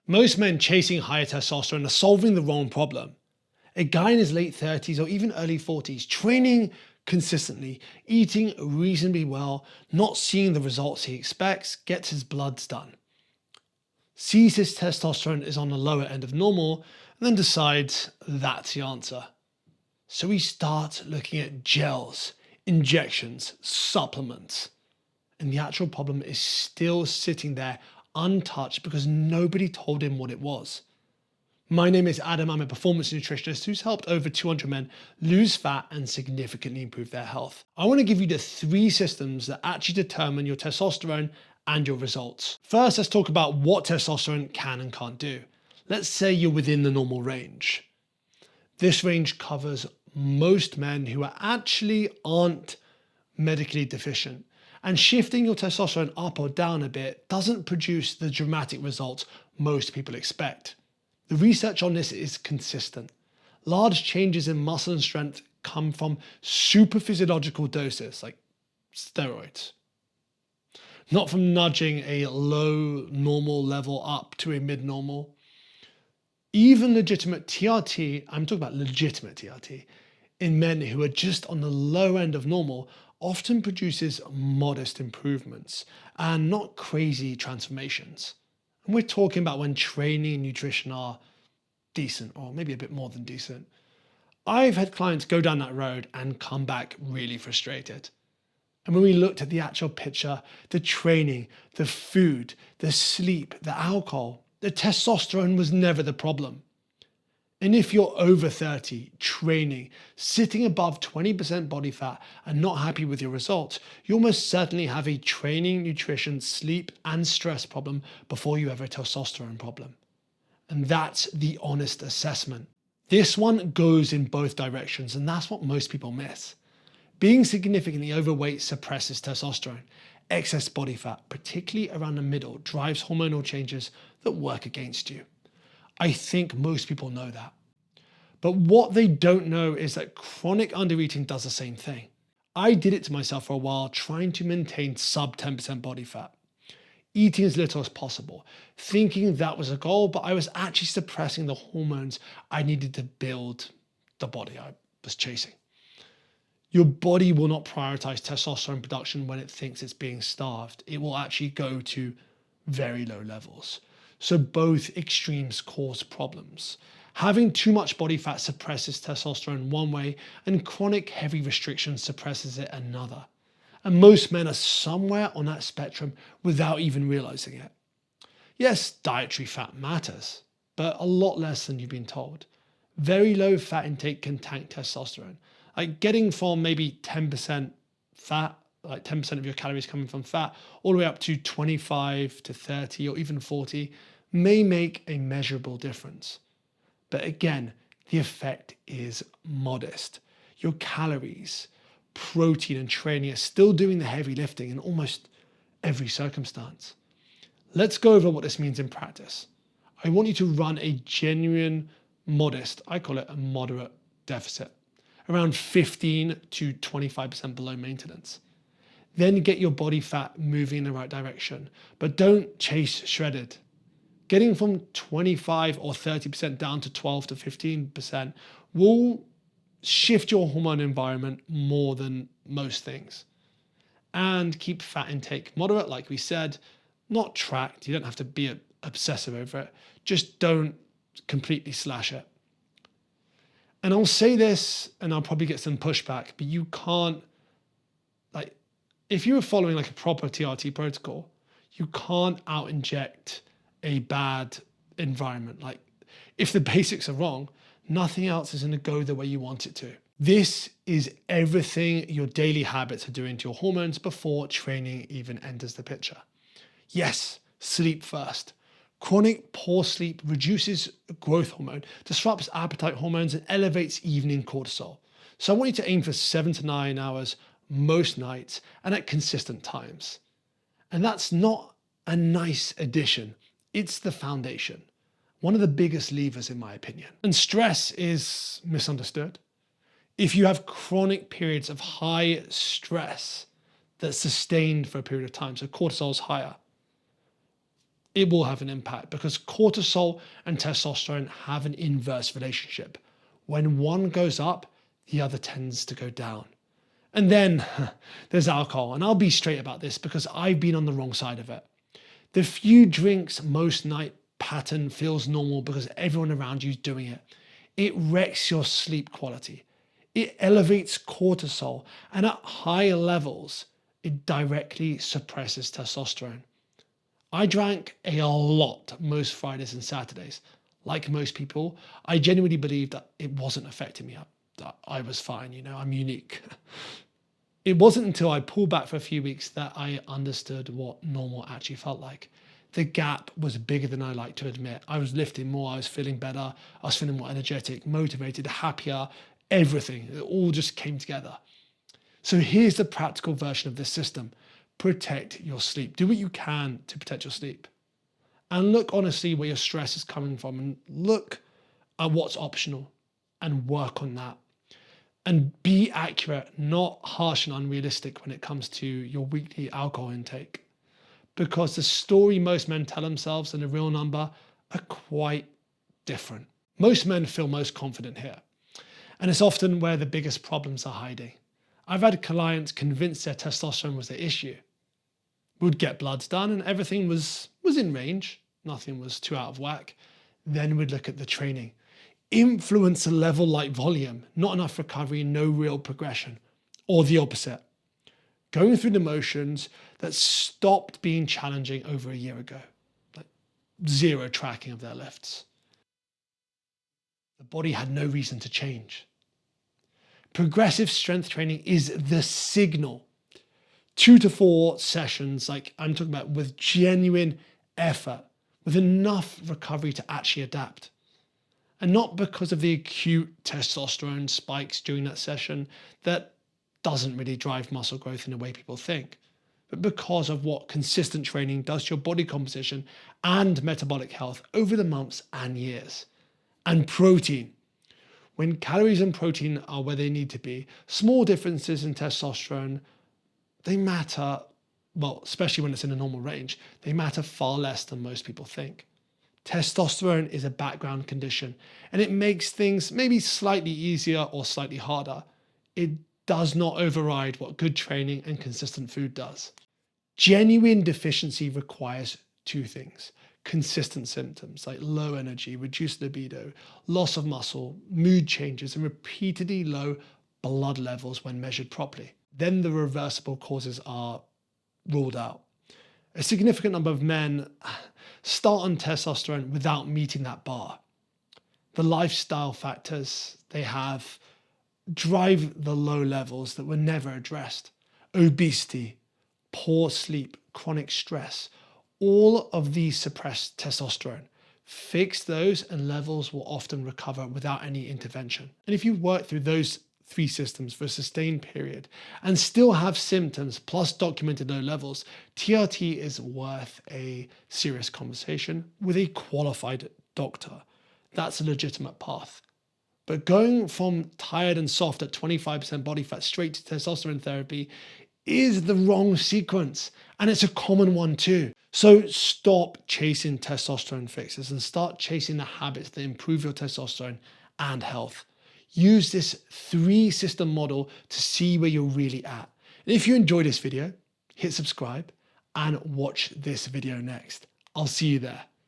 Most men chasing higher testosterone are solving the wrong problem. A guy in his late 30s or even early 40s, training consistently, eating reasonably well, not seeing the results he expects, gets his bloods done, sees his testosterone is on the lower end of normal, and then decides that's the answer. So we start looking at gels, injections, supplements, and the actual problem is still sitting there untouched because nobody told him what it was. My name is Adam. I'm a performance nutritionist who's helped over 200 men lose fat and significantly improve their health. I want to give you the 3 systems that actually determine your testosterone and your results. First, let's talk about what testosterone can and can't do. Let's say you're within the normal range. This range covers most men who actually aren't medically deficient. And shifting your testosterone up or down a bit doesn't produce the dramatic results most people expect. The research on this is consistent. Large changes in muscle and strength come from super physiological doses like steroids, not from nudging a low normal level up to a mid-normal. Even legitimate TRT, I'm talking about legitimate TRT, in men who are just on the low end of normal often produces modest improvements and not crazy transformations. And we're talking about when training and nutrition are decent, or maybe a bit more than decent. I've had clients go down that road and come back really frustrated. And when we looked at the actual picture, the training, the food, the sleep, the alcohol, the testosterone was never the problem. And if you're over 30, training, sitting above 20% body fat and not happy with your results, you almost certainly have a training, nutrition, sleep, and stress problem before you have a testosterone problem. And that's the honest assessment. This one goes in both directions, and that's what most people miss. Being significantly overweight suppresses testosterone. Excess body fat, particularly around the middle, drives hormonal changes that work against you. I think most people know that. But what they don't know is that chronic undereating does the same thing. I did it to myself for a while, trying to maintain sub 10% body fat, eating as little as possible, thinking that was a goal, but I was actually suppressing the hormones I needed to build the body I was chasing. Your body will not prioritize testosterone production when it thinks it's being starved. It will actually go to very low levels. So both extremes cause problems. Having too much body fat suppresses testosterone one way, and chronic heavy restriction suppresses it another. And most men are somewhere on that spectrum without even realizing it. Yes, dietary fat matters, but a lot less than you've been told. Very low fat intake can tank testosterone. Like getting from maybe 10% fat, like 10% of your calories coming from fat, all the way up to 25 to 30 or even 40 may make a measurable difference. But again, the effect is modest. Your calories, protein, and training are still doing the heavy lifting in almost every circumstance. Let's go over what this means in practice. I want you to run a genuine, modest, I call it a moderate deficit, around 15 to 25% below maintenance. Then get your body fat moving in the right direction, but don't chase shredded. Getting from 25 or 30% down to 12 to 15% will shift your hormone environment more than most things. And keep fat intake moderate, like we said, not tracked. You don't have to be obsessive over it. Just don't completely slash it. And I'll say this, and I'll probably get some pushback, but you can't, like, if you were following like a proper TRT protocol, you can't out inject a bad environment. Like, if the basics are wrong, nothing else is going to go the way you want it to. This is everything your daily habits are doing to your hormones before training even enters the picture. Yes, sleep first. Chronic poor sleep reduces growth hormone, disrupts appetite hormones, and elevates evening cortisol. So I want you to aim for 7 to 9 hours most nights and at consistent times. And that's not a nice addition. It's the foundation. One of the biggest levers, in my opinion. And stress is misunderstood. If you have chronic periods of high stress that's sustained for a period of time, so cortisol is higher, It will have an impact because cortisol and testosterone have an inverse relationship. When one goes up, the other tends to go down. And then there's alcohol. And I'll be straight about this because I've been on the wrong side of it. The few drinks most night pattern feels normal because everyone around you is doing it. It wrecks your sleep quality. It elevates cortisol, and at higher levels, it directly suppresses testosterone. I drank a lot most Fridays and Saturdays. Like most people, I genuinely believed that it wasn't affecting me, that I was fine, I'm unique. It wasn't until I pulled back for a few weeks that I understood what normal actually felt like. The gap was bigger than I like to admit. I was lifting more, I was feeling better, I was feeling more energetic, motivated, happier, everything. It all just came together. So here's the practical version of this system. Protect your sleep. Do what you can to protect your sleep. And look honestly where your stress is coming from and look at what's optional and work on that. And be accurate, not harsh and unrealistic when it comes to your weekly alcohol intake. Because the story most men tell themselves and the real number are quite different. Most men feel most confident here. And it's often where the biggest problems are hiding. I've had clients convinced their testosterone was the issue. We'd get bloods done and everything was in range. Nothing was too out of whack. Then we'd look at the training. Influencer level like volume, not enough recovery, no real progression. Or the opposite. Going through the motions that stopped being challenging over a year ago. Like zero tracking of their lifts. The body had no reason to change. Progressive strength training is the signal. 2 to 4 sessions, like I'm talking about, with genuine effort, with enough recovery to actually adapt. And not because of the acute testosterone spikes during that session that doesn't really drive muscle growth in the way people think, but because of what consistent training does to your body composition and metabolic health over the months and years. And protein. When calories and protein are where they need to be, small differences in testosterone, they matter, well, especially when it's in a normal range, they matter far less than most people think. Testosterone is a background condition and it makes things maybe slightly easier or slightly harder. It does not override what good training and consistent food does. Genuine deficiency requires 2 things. Consistent symptoms like low energy, reduced libido, loss of muscle, mood changes, and repeatedly low blood levels when measured properly. Then the reversible causes are ruled out. A significant number of men start on testosterone without meeting that bar. The lifestyle factors they have drive the low levels that were never addressed. Obesity, poor sleep, chronic stress, all of these suppress testosterone. Fix those and levels will often recover without any intervention. And if you work through those 3 systems for a sustained period and still have symptoms plus documented low levels, TRT is worth a serious conversation with a qualified doctor. That's a legitimate path. But going from tired and soft at 25% body fat straight to testosterone therapy is the wrong sequence. And it's a common one too. So stop chasing testosterone fixes and start chasing the habits that improve your testosterone and health. Use this 3-system model to see where you're really at. And if you enjoyed this video, hit subscribe and watch this video next. I'll see you there.